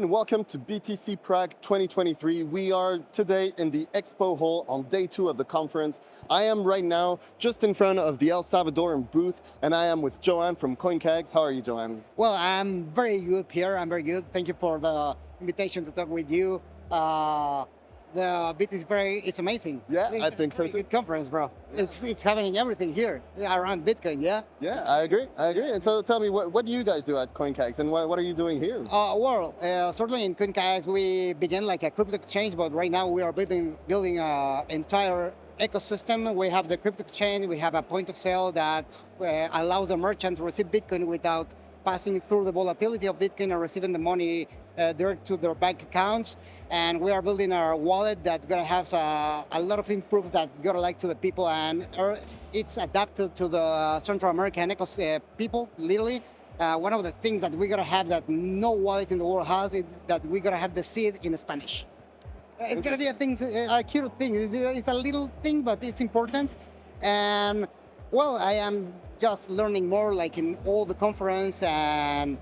and welcome to BTC Prague 2023. We are today in the Expo hall on day 2 of the conference. I am right now just in front of the El Salvador booth, and I am with Joan from CoinCags. How are you, Joan? Well, I'm very good, Pierre. I'm very good. Thank you for the invitation to talk with you. The BTC Prague is amazing. Yeah, I think so too. Good conference, bro. Yeah. It's happening everything here around Bitcoin, yeah? Yeah, I agree. And so tell me, what do you guys do at CoinCags, and what are you doing here? Certainly in CoinCags, we began like a crypto exchange, but right now we are building an entire ecosystem. We have the crypto exchange, we have a point of sale that allows a merchant to receive Bitcoin without passing through the volatility of Bitcoin and receiving the money direct to their bank accounts. And we are building our wallet that's gonna have a lot of improvements that gonna like to the people, and it's adapted to the Central American people, literally. One of the things that we're gonna have that no wallet in the world has is that we're gonna have the seed in Spanish. It's gonna be a cute thing. It's a little thing, but it's important. And well, I am just learning more, like in all the conference and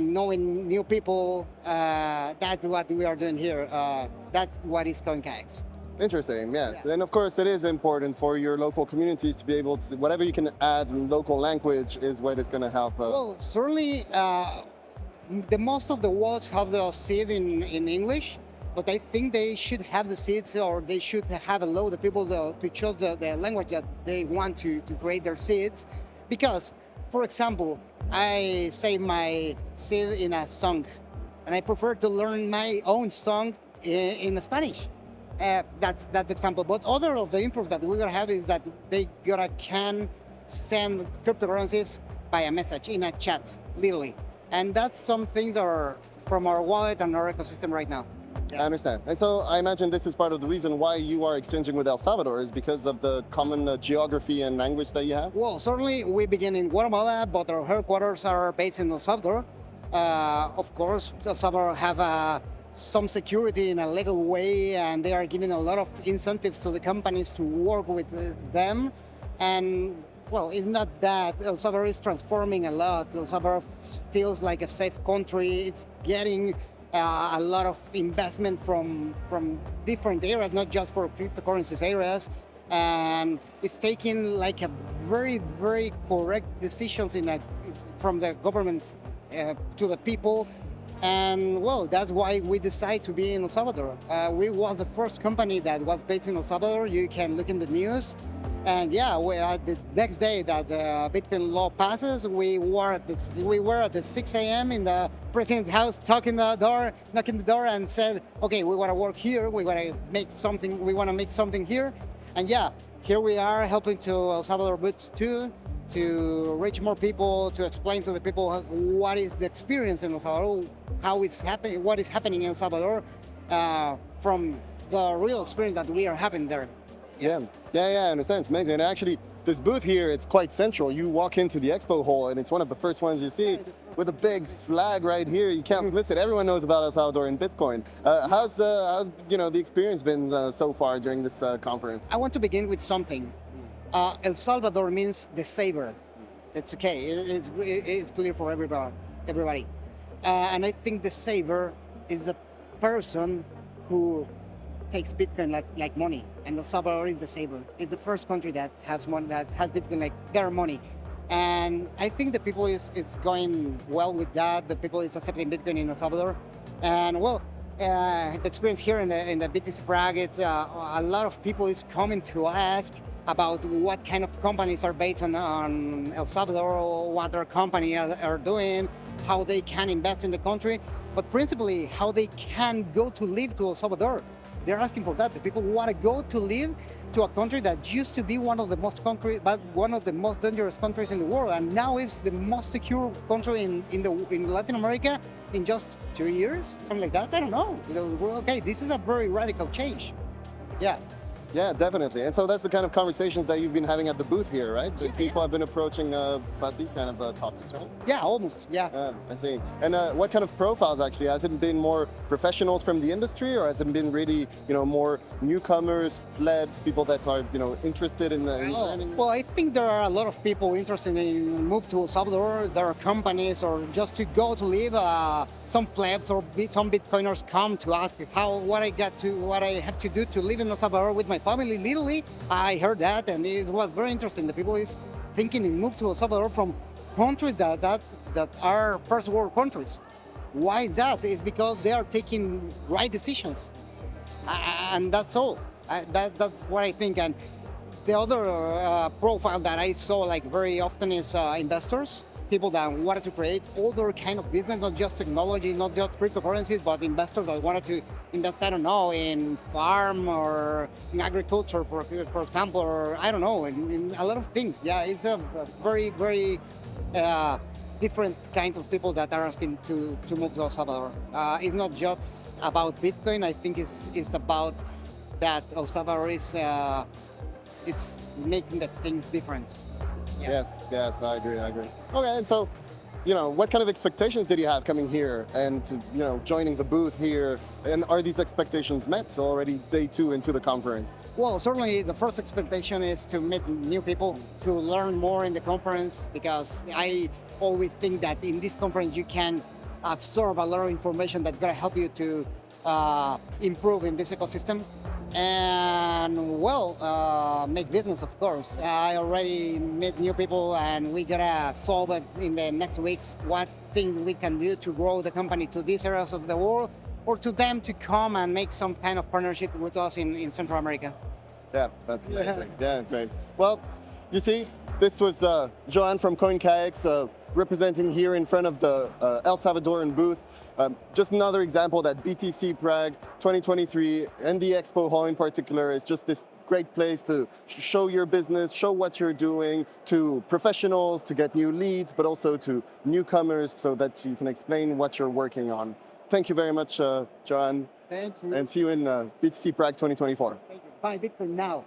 knowing new people. That's what we are doing here. That's what is CoinCags. Interesting, yes. Yeah. And of course, it is important for your local communities to be able to, whatever you can add in local language is what is going to help. Well, certainly, the most of the wallets have the seed in English, but I think they should have the seeds, or they should have allow the people to choose the language that they want to create their seeds. Because, for example, I say my seed in a song, and I prefer to learn my own song in Spanish. That's example. But other of the improvements that we're gonna have is that they can send cryptocurrencies by a message in a chat, literally. And that's some things that are from our wallet and our ecosystem right now. Yeah. I understand. And so I imagine this is part of the reason why you are exchanging with El Salvador, is because of the common geography and language that you have? Well, certainly we begin in Guatemala, but our headquarters are based in El Salvador. Of course, El Salvador have some security in a legal way, and they are giving a lot of incentives to the companies to work with them. And well, it's not that El Salvador is transforming a lot. El Salvador feels like a safe country. It's getting a lot of investment from different areas, not just for cryptocurrencies areas, and it's taking like a very, very correct decisions from the government to the people. And well, that's why we decided to be in El Salvador. We was the first company that was based in El Salvador. You can look in the news. And yeah, the next day that the Bitcoin law passes, we were at the 6 a.m. in the president's house, knocking the door, and said, "Okay, we want to work here. We want to make something. We want to make something here." And yeah, here we are helping to El Salvador Boots too, to reach more people, to explain to the people what is the experience in El Salvador, how it's happening, what is happening in El Salvador, from the real experience that we are having there. Yeah, I understand. It's amazing. And actually, this booth here, it's quite central. You walk into the Expo hall, and it's one of the first ones you see with a big flag right here. You can't miss it. Everyone knows about El Salvador and Bitcoin. How's the experience been so far during this conference? I want to begin with something. El Salvador means the saver. It's okay. It's clear for everybody. And I think the saver is a person who takes Bitcoin like money, and El Salvador is the saver. It's the first country that has Bitcoin like their money, and I think the people is going well with that. The people is accepting Bitcoin in El Salvador, and well, the experience here in the BTC Prague is a lot of people is coming to ask about what kind of companies are based on El Salvador, what their company are doing, how they can invest in the country, but principally how they can go to live to El Salvador. They're asking for that. The people want to go to live to a country that used to be one of the most dangerous countries in the world, and now is the most secure country in Latin America in just 2 years, something like that. I don't know. Well, okay, this is a very radical change. Yeah. Yeah, definitely. And so that's the kind of conversations that you've been having at the booth here, right? The people have been approaching about these kind of topics, right? Yeah, almost. Yeah. I see. And what kind of profiles actually? Has it been more professionals from the industry, or has it been really, more newcomers, plebs, people that are, interested in the learning? Well, I think there are a lot of people interested in move to El Salvador. There are companies or just to go to live. Some plebs or some Bitcoiners come to ask what I have to do to live in El Salvador with my family. Literally, I heard that, and it was very interesting. The people is thinking in move to El Salvador from countries that are first world countries. Why is that? It's because they are taking right decisions, and that's all. That's what I think. And the other profile that I saw like very often is investors, people that wanted to create other kind of business, not just technology, not just cryptocurrencies, but investors that wanted to invest, I don't know, in farm or in agriculture, for example, or I don't know, in a lot of things. Yeah, it's a very, very different kinds of people that are asking to move to El Salvador. It's not just about Bitcoin. I think it's about that El Salvador is making the things different. Yeah. Yes, I agree. Okay, and so, what kind of expectations did you have coming here and, joining the booth here? And are these expectations met already day 2 into the conference? Well, certainly the first expectation is to meet new people, to learn more in the conference, because I always think that in this conference you can absorb a lot of information that's going to help you to improve in this ecosystem. And make business, of course. I already met new people, and we gotta solve it in the next weeks. What things we can do to grow the company to these areas of the world, or to them to come and make some kind of partnership with us in Central America. Yeah, that's amazing. Yeah, great. Well, you see, this was Joan from CoinKX representing here in front of the El Salvadoran booth. Just another example that BTC Prague 2023 and the Expo Hall in particular is just this great place to show your business, show what you're doing to professionals, to get new leads, but also to newcomers so that you can explain what you're working on. Thank you very much, Joan. Thank you. And see you in BTC Prague 2024. Thank you. Buy Bitcoin now.